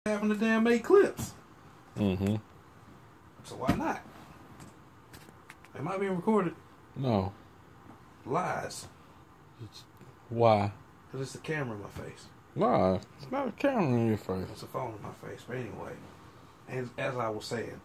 having the damn 8 clips. Mm-hmm. So why not? Am I being recorded? No. Lies. Why? Because it's a camera in my face. Nah, it's not a camera in your face. It's a phone in my face. But anyway, and as I was saying,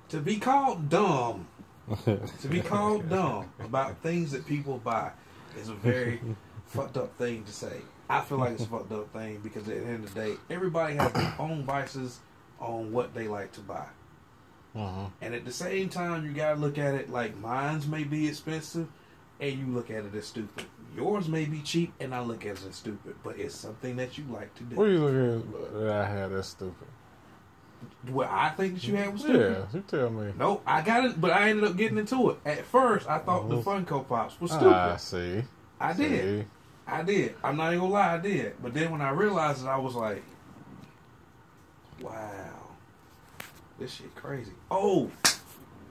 to be called dumb, about things that people buy is a very fucked up thing to say. I feel like it's a fucked up thing because at the end of the day, everybody has their own vices on what they like to buy. And at the same time, you gotta look at it like mine's may be expensive, and you look at it as stupid. Yours may be cheap, and I look at it as stupid, but it's something that you like to do. What do you look at that I had that's stupid? What I think that you had was stupid? Yeah, you tell me. Nope, I got it, but I ended up getting into it. At first, I thought the Funko Pops was stupid. I see. I did. I'm not even gonna lie, I did. But then when I realized it, I was like, wow, this shit crazy. Oh,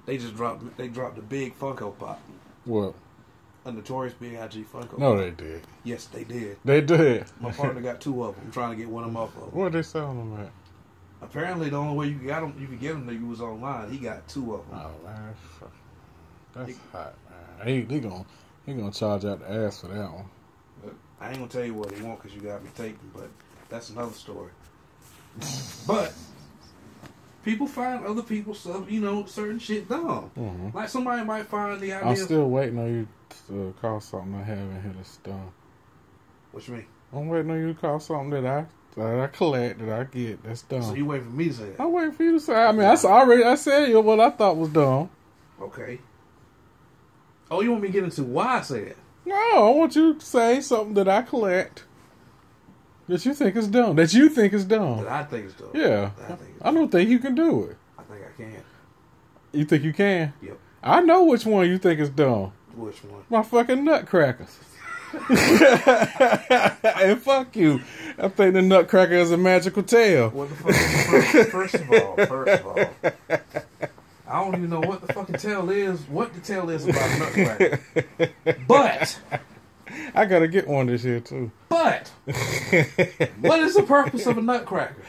they dropped the big Funko Pop. What? A Notorious B.I.G. Funko Pop. No, they did. Yes, they did. They did. My partner got 2 of them. I'm trying to get one of them off of them. Where they selling them at? Apparently, the only way you could get them that you was online. He got 2 of them. Oh man, that's hot, man. He gonna charge out the ass for that one. I ain't gonna tell you what he want because you got me taken, but that's another story. But people find other people's stuff, certain shit dumb. Like somebody might find the idea. I'm still waiting on you to call something I have in here that's dumb. What you mean? I'm waiting on you to call something that I collect, that I get, that's dumb. So you waiting for me to say that? I'm waiting for you to say. I mean, I said what I thought was dumb. Okay. Oh, you want me to get into why I say that? No, I want you to say something that I collect that you think is dumb. That you think is dumb. That I think is dumb. Yeah. I don't think you can do it. I think I can. You think you can? Yep. I know which one you think is dumb. Which one? My fucking nutcrackers. And fuck you. I think the nutcracker is a magical tale. What the fuck? First of all, I don't even know what the fucking tale is. What the tale is about a nutcracker? But I gotta get one this year too. But what is the purpose of a nutcracker?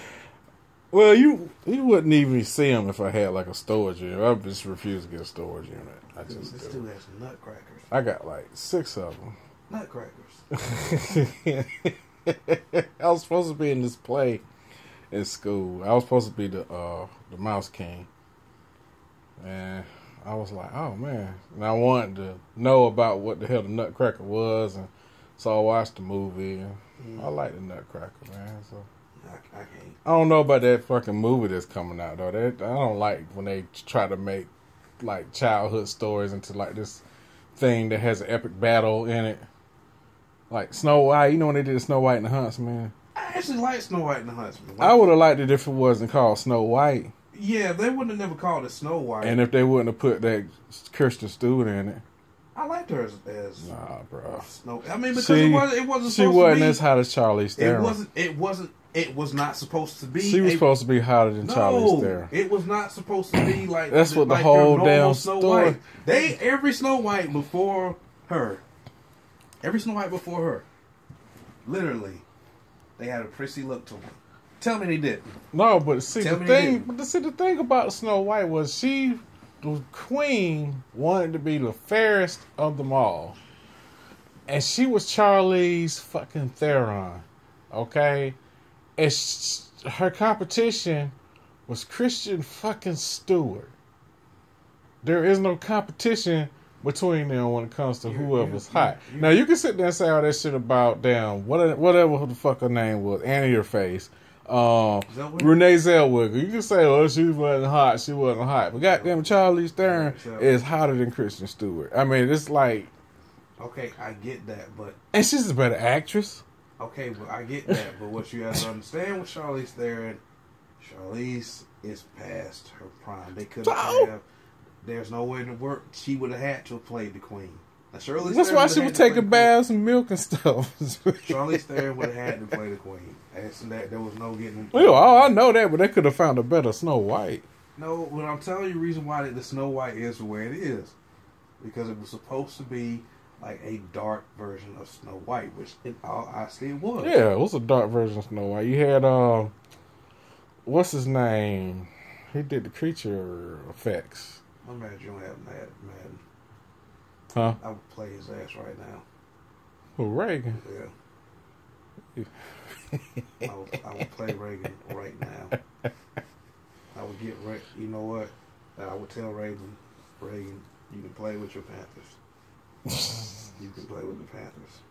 Well, you wouldn't even see them if I had like a storage unit. I just refuse to get a storage unit. I just this dude has some nutcrackers. I got like 6 of them. Nutcrackers. I was supposed to be in this play in school. I was supposed to be the Mouse King. And I was like, oh man. And I wanted to know about what the hell the Nutcracker was, and so I watched the movie, and I like the Nutcracker, man. So I can't. I don't know about that fucking movie that's coming out though. I don't like when they try to make like childhood stories into like this thing that has an epic battle in it. Like Snow White, you know when they did Snow White and the Huntsman? I actually like Snow White and the Huntsman. I would have liked it if it wasn't called Snow White. Yeah, they wouldn't have never called it Snow White. And if they wouldn't have put that Kirsten Stewart in it. I liked her as nah, bro. Snow. I mean, because it wasn't. She wasn't as hot as Charlize Theron. It was not supposed to be. She was supposed to be hotter than Charlize Theron. It was not supposed to be like. That's what the whole damn story. Every Snow White before her. Literally, they had a prissy look to them. Tell me they didn't. No, but the thing about Snow White was the queen wanted to be the fairest of them all. And she was Charlize fucking Theron. Okay? And her competition was Kristen fucking Stewart. There is no competition between them when it comes to whoever's hot. Now, you can sit there and say all that shit about, damn, whatever the fuck her name was, Annie Your Face. Renee Zellweger. You can say, oh, she wasn't hot. But goddamn, Charlize Theron is hotter than Kristen Stewart. I mean, it's like... Okay, I get that, but... And she's a better actress. Okay, but I get that, but what you have to understand with Charlize Theron, Charlize is past her prime. They couldn't have... There's no way to work. She would have had to have played the queen. Now, that's why she was taking baths and milk and stuff. Charlize Theron would have had to play the queen. And that there was no getting. Well, I know that, but they could have found a better Snow White. No, but I'm telling you the reason why the Snow White is the way it is, because it was supposed to be like a dark version of Snow White, which in all honesty it was. Yeah, it was a dark version of Snow White. You had what's his name? He did the creature effects. I'm mad you don't have Madden. Huh? I would play his ass right now. Who, Reagan? Yeah. I would play Reagan right now. I would get you know what? I would tell Reagan, you can play with your Panthers. You can play with the Panthers.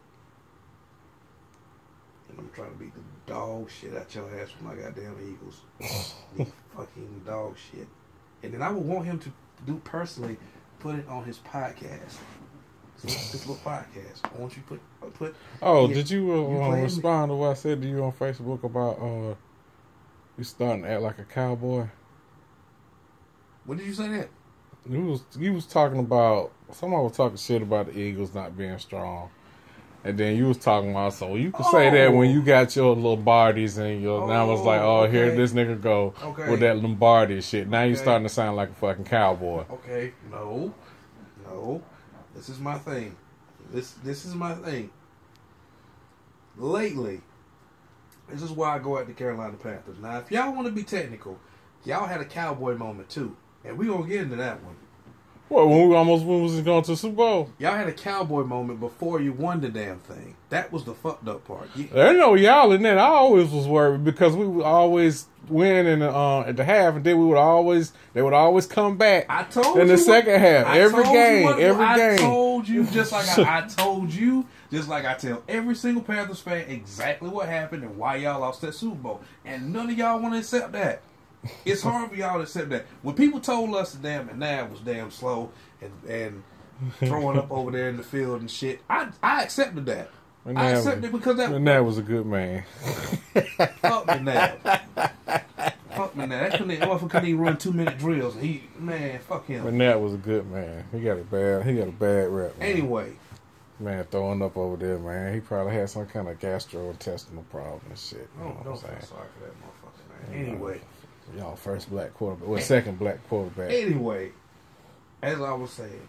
And I'm trying to beat the dog shit out your ass with my goddamn Eagles. The fucking dog shit. And then I would want him to do personally, put it on his podcast. This little podcast. I want you to put. Oh, yeah, did you respond to what I said to you on Facebook about you starting to act like a cowboy? When did you say that? You was talking about, somebody was talking shit about the Eagles not being strong. And then you was talking about, so you could say that when you got your little Lombardies and your, now I was like, okay. Here this nigga go with that Lombardi shit. Now you starting to sound like a fucking cowboy. Okay, no. This is my thing. This is my thing. Lately, this is why I go at the Carolina Panthers. Now, if y'all want to be technical, y'all had a cowboy moment too. And we gonna get into that one. What, when we was going to the Super Bowl? Y'all had a cowboy moment before you won the damn thing. That was the fucked up part. I know y'all in that. I always was worried because we would always win in at the half, and then they would always come back. I told in you the second half. Every game. I told you just like I told you, just like I tell every single Panthers fan exactly what happened and why y'all lost that Super Bowl, and none of y'all want to accept that. It's hard for y'all to accept that. When people told us the damn McNabb was damn slow and throwing up over there in the field and shit, I accepted that. I accepted it because McNabb was a good man. Fuck McNabb. Fuck McNabb. That couldn't even run 2-minute drills. Fuck him. McNabb was a good man. He got a bad rep. Man. Anyway. Man, throwing up over there, man. He probably had some kind of gastrointestinal problem and shit. Don't feel sorry for that motherfucker, man. Anyway. Y'all first black quarterback. Well, second black quarterback. Anyway, as I was saying,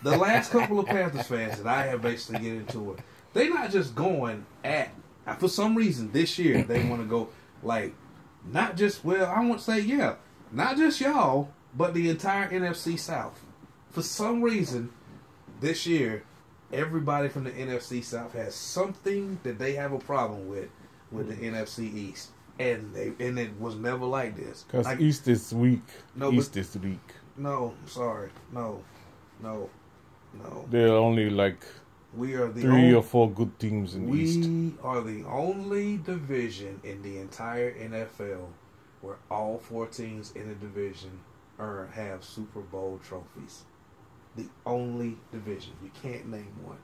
the last couple of Panthers fans that I have basically get into it, they not just going at, for some reason this year, they want to go like, not just, I won't say, not just y'all, but the entire NFC South. For some reason, this year, everybody from the NFC South has something that they have a problem with the NFC East, and it was never like this. Because like, East is weak. No, East is weak. No, I'm sorry. No. There are only like we are the 3 or 4 good teams in the East. We are the only division in the entire NFL where all 4 teams in the division have Super Bowl trophies. The only division. You can't name one.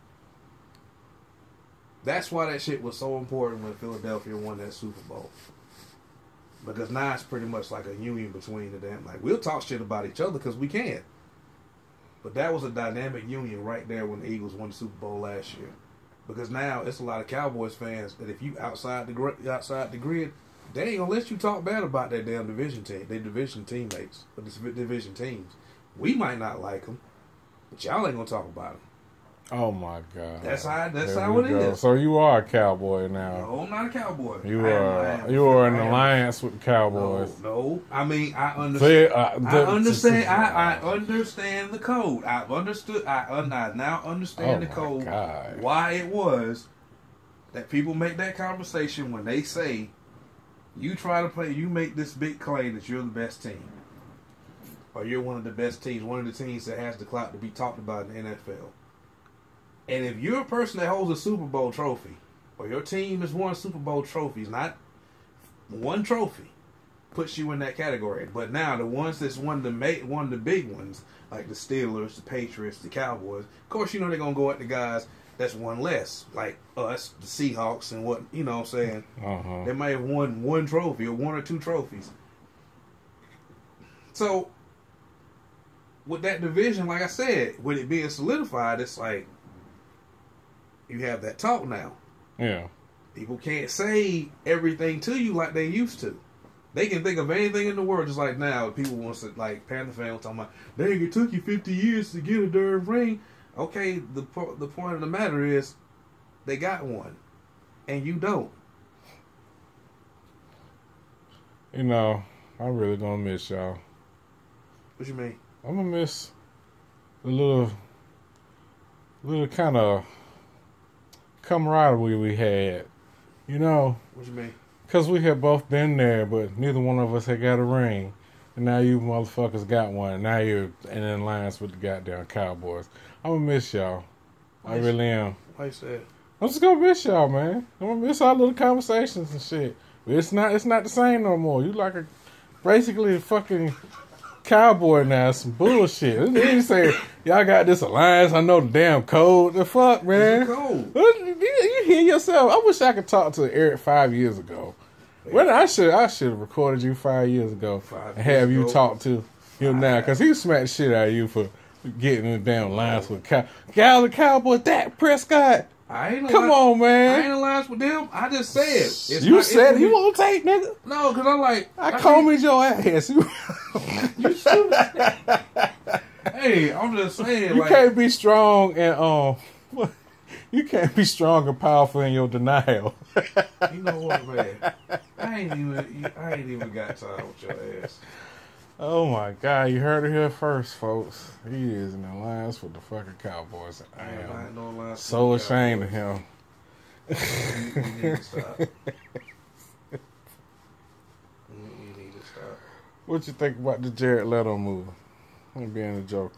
That's why that shit was so important when Philadelphia won that Super Bowl. Because now it's pretty much like a union between the damn. Like, we'll talk shit about each other because we can. But that was a dynamic union right there when the Eagles won the Super Bowl last year. Because now it's a lot of Cowboys fans that if you outside the grid, they ain't gonna let you talk bad about that damn division team, their division teammates, but the division teams. We might not like them, but y'all ain't gonna talk about them. Oh my God! That's how it is. So you are a cowboy now. No, I'm not a cowboy. You are an alliance with the Cowboys. No. I mean, I understand. I understand. I understand the code. I now understand the code. God. Why it was that people make that conversation when they say you try to play. You make this big claim that you're the best team, or you're one of the best teams, one of the teams that has the clout to be talked about in the NFL. And if you're a person that holds a Super Bowl trophy, or your team has won Super Bowl trophies, not one trophy, puts you in that category. But now the ones that's won the big ones, like the Steelers, the Patriots, the Cowboys, of course you know they're gonna go at the guys that's won less, like us, the Seahawks, and what you know what I'm saying. They might have won one trophy or 1 or 2 trophies. So with that division, like I said, with it being solidified, it's like you have that talk now. Yeah. People can't say everything to you like they used to. They can think of anything in the world, just like now. People want to, like, Panther fans talking about, dang, it took you 50 years to get a darn ring. Okay, the point of the matter is, they got one, and you don't. You know, I'm really gonna miss y'all. What you mean? I'm gonna miss the little kind of camaraderie we had. You know. What you mean? Because we had both been there, but neither one of us had got a ring. And now you motherfuckers got one. Now you're in alliance with the goddamn Cowboys. I'm going to miss y'all. I really am. Why you say it? I'm just going to miss y'all, man. I'm going to miss our little conversations and shit. But it's not the same no more. You like basically a fucking cowboy now. Some bullshit. They say, y'all got this alliance. I know the damn code. The fuck, man? It's a code. You hear yourself. I wish I could talk to Eric 5 years ago. Well, I should have recorded you 5 years ago and have you talk to him now, because he smacked the shit out of you for getting in the damn lines with Cowboy, Dak Prescott. Come on, man. I ain't alliance with them. I just said. You said he won't take, nigga. No, because I combed your ass. You stupid. Hey, I'm just saying. You can't be strong and you can't be strong and powerful in your denial. You know what, man? I ain't even got time with your ass. Oh my God, you heard it here first, folks. He is in alliance with the fucking Cowboys. I am so ashamed of him. You need to stop. You need to stop. What you think about the Jared Leto movie? Him being the Joker.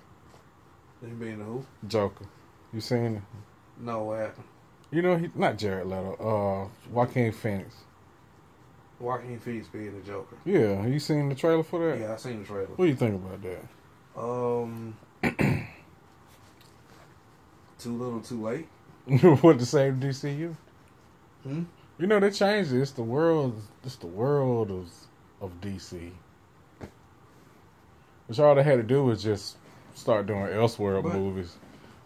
Him being the who? Joker. You seen it? No, what happened? You know, not Jared Leto. Joaquin Phoenix. Joaquin Phoenix being the Joker. Yeah, you seen the trailer for that? Yeah, I seen the trailer. What do you think about that? Too little, too late. What to save DCU? Hmm? You know, they changed it. It's the world of DC. Which all they had to do was just start doing Elseworld movies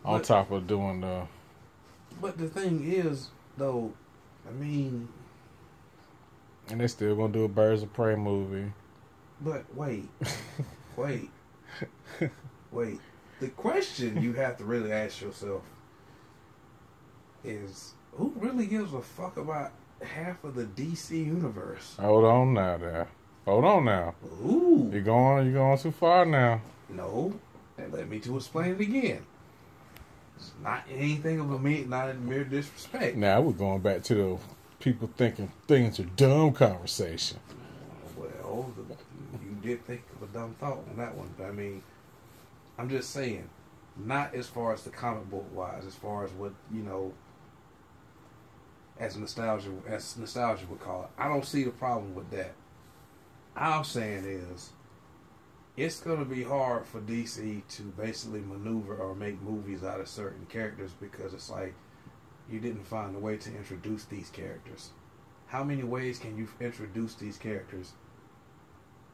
on top of doing the... But the thing is, though, I mean... And they still gonna do a Birds of Prey movie. But wait. The question you have to really ask yourself is, who really gives a fuck about half of the DC universe? Hold on now. Ooh. You're going too far now. No. And let me to explain it again. It's not anything of not in mere disrespect. Now we're going back to the people thinking things are dumb conversation. Well, you did think of a dumb thought on that one. But I mean, I'm just saying, not as far as the comic book wise, as far as what, you know, as nostalgia would call it. I don't see the problem with that. All I'm saying is, it's going to be hard for DC to basically maneuver or make movies out of certain characters, because it's like, you didn't find a way to introduce these characters. How many ways can you introduce these characters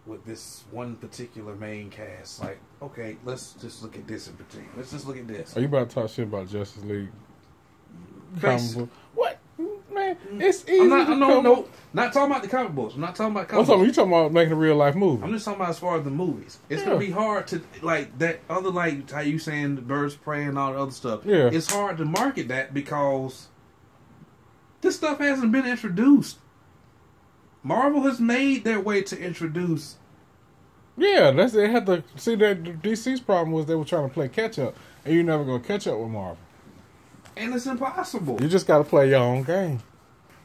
with this one particular main cast? Like, okay, let's just look at this in particular. Let's just look at this. Are you about to talk shit about Justice League? What? Man, Mm. it's easy. Not talking about the comic books. I'm not talking about comic books. You talking about making a real life movie. I'm just talking about as far as the movies. It's going to be hard to, like, that other, like, how you saying the Birds of Prey and all the other stuff. Yeah. It's hard to market that because this stuff hasn't been introduced. Marvel has made their way to introduce. Yeah, they had to see that DC's problem was they were trying to play catch up, and you're never going to catch up with Marvel. And it's impossible. You just got to play your own game.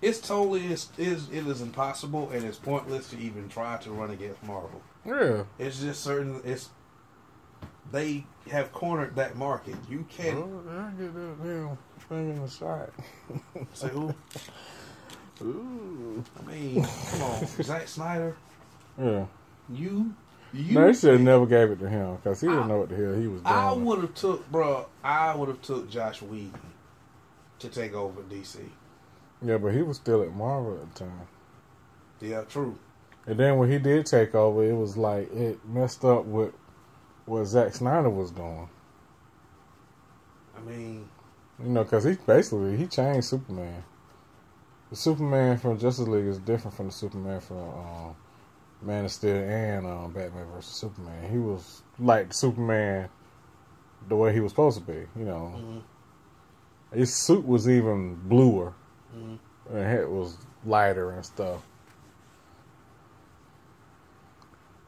It's totally it is impossible, and it's pointless to even try to run against Marvel. Yeah, it's just they have cornered that market. You can't. I get that damn thing in the side. Say who? Ooh. I mean, come on, Zack Snyder. Yeah. You. No, they should have never gave it to him because he didn't know what the hell he was doing. I would have took Josh Whedon to take over DC. Yeah, but he was still at Marvel at the time. Yeah, true. And then when he did take over, it was like it messed up with what Zack Snyder was doing. I mean, you know, because he changed Superman. The Superman from Justice League is different from the Superman from Man of Steel and Batman vs Superman. He was like Superman the way he was supposed to be. You know, his suit was even bluer, and it was lighter and stuff.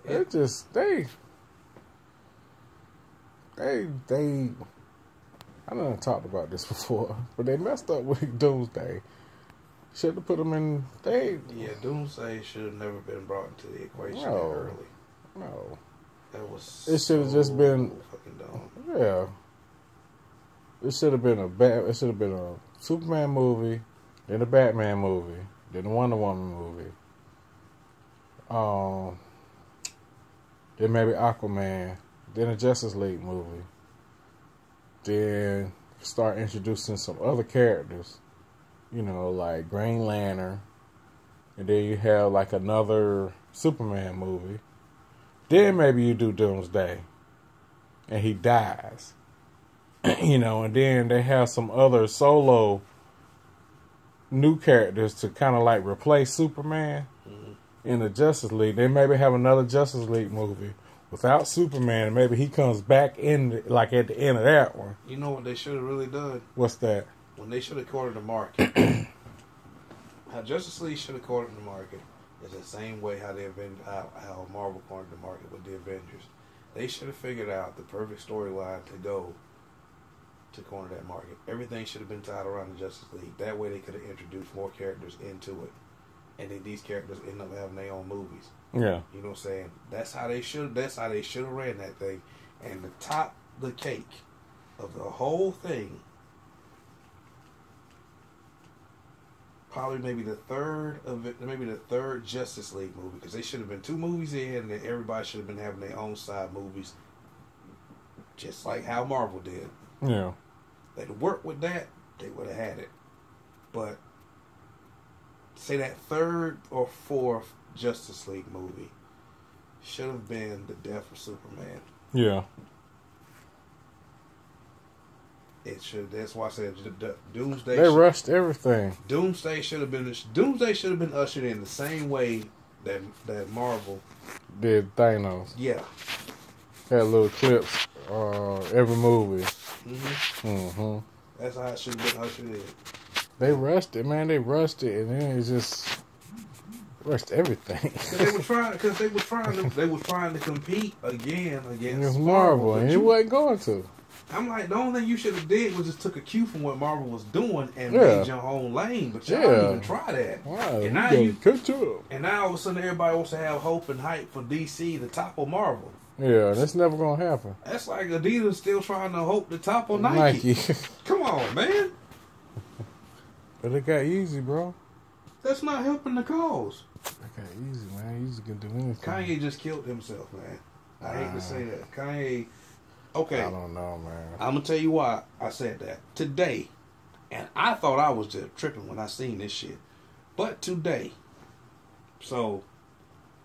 It just they. I done talked about this before, but they messed up with Doomsday. Should have put them in. Doomsday should have never been brought into the equation that early. No, that was. It should have just been fucking dumb. Yeah, it should have been It should have been a Superman movie, then a Batman movie, then a Wonder Woman movie. Then maybe Aquaman, then a Justice League movie. Then start introducing some other characters, you know, like Green Lantern. And then you have like another Superman movie. Then maybe you do Doomsday. And he dies. You know, and then they have some other solo new characters to kind of like replace Superman in the Justice League. They maybe have another Justice League movie without Superman, and maybe he comes back in like at the end of that one. You know what they should have really done? What's that? When they should have cornered the market. How Justice League should have cornered the market is the same way how how Marvel cornered the market with the Avengers. They should have figured out the perfect storyline to go to corner that market. Everything should have been tied around the Justice League. That way they could have introduced more characters into it. And then these characters end up having their own movies. Yeah. You know what I'm saying? That's how they should have ran that thing. And the cake of the whole thing, probably maybe the third Justice League movie, because they should have been 2 movies in, and then everybody should have been having their own side movies, just like how Marvel did. Yeah. They'd worked with that, they would have had it. But say that 3rd or 4th Justice League movie should have been the death of Superman. Yeah. It should. That's why I said Doomsday. They rushed everything. Doomsday should have been ushered in the same way that Marvel did Thanos. Yeah. Had little clips every movie. That's how it should have been ushered in. They rushed it, man. They rushed it, and then it just rushed everything. They were trying to compete against Marvel, and it wasn't going to. I'm like, the only thing you should have did was just took a cue from what Marvel was doing and made your own lane, but y'all didn't even try that. Wow, and now all of a sudden everybody wants to have hope and hype for DC to topple Marvel. Yeah, that's never gonna happen. That's like Adidas still trying to hope to topple Nike. Come on, man. But it got easy, bro. That's not helping the cause. It got easy, man. Easy can do anything. Kanye just killed himself, man. I hate to say that. Kanye. Okay. I don't know, man. I'm going to tell you why I said that. Today, and I thought I was just tripping when I seen this shit, but today, so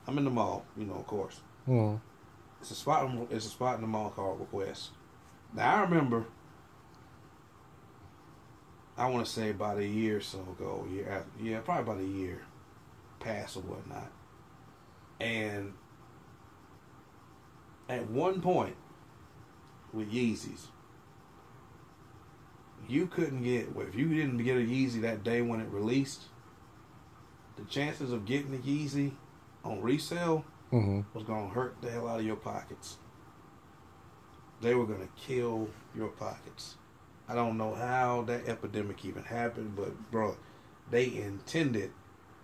I'm in the mall, of course. It's a spot in the mall called Request. Now, I remember, I want to say about a year or so ago, probably about a year past or whatnot. And at one point, with Yeezys, you couldn't get, if you didn't get a Yeezy that day when it released, the chances of getting a Yeezy on resale was going to hurt the hell out of your pockets. They were going to kill your pockets. I don't know how that epidemic even happened, but bro,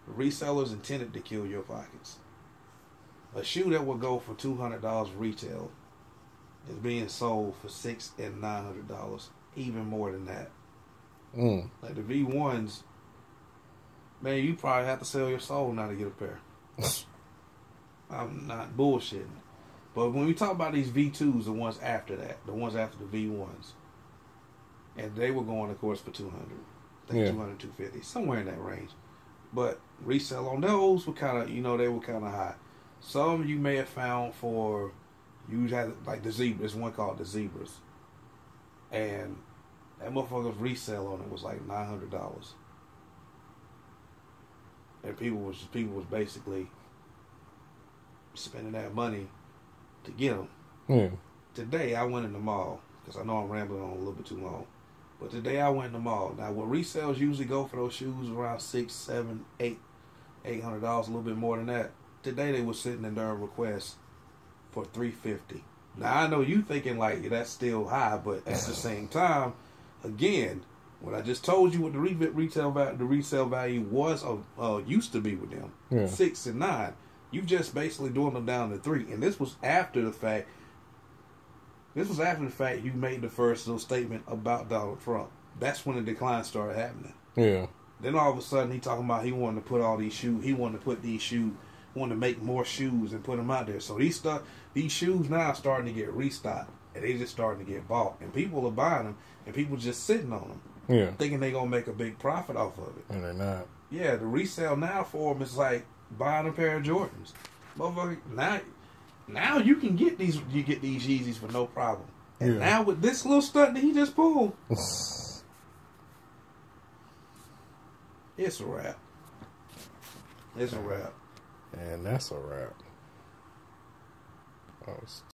resellers intended to kill your pockets. A shoe that would go for $200 retail is being sold for $600 and $900, even more than that. Like the V1s, man, you probably have to sell your soul now to get a pair. I'm not bullshitting. But when we talk about these V2s, the ones after that, the ones after the V1s, and they were going, of course, for $200, I think $200, $250, somewhere in that range. But resale on those were kind of, they were kind of high. Some you may have found for, you had like the Zebra. There's one called the Zebras, and that motherfucker's resale on it was like $900, and people was basically spending that money to get them. Yeah. Today I went in the mall, because I know I'm rambling on a little bit too long. But today I went in the mall. Now, what resales usually go for those shoes around $600, $700, $800, a little bit more than that. Today they were sitting in their request for $350. Now I know you thinking like that's still high, but at the same time, again, what I just told you what the resale value was used to be with them, 6 and 9. You just basically doing them down to 3, and this was after the fact. This was after the fact you made the first little statement about Donald Trump. That's when the decline started happening. Yeah. Then all of a sudden he talking about he wanted to put all these shoes. He wanted to put these shoes. Wanted to make more shoes and put them out there. So these shoes now are starting to get restocked, and they just starting to get bought, and people are buying them, and people just sitting on them, thinking they gonna make a big profit off of it. And they're not. Yeah, the resale now for them is like buying a pair of Jordans. Motherfucker, now you can get these. You get these Yeezys for no problem. And now with this little stunt that he just pulled, it's a wrap. It's a wrap. And that's a wrap.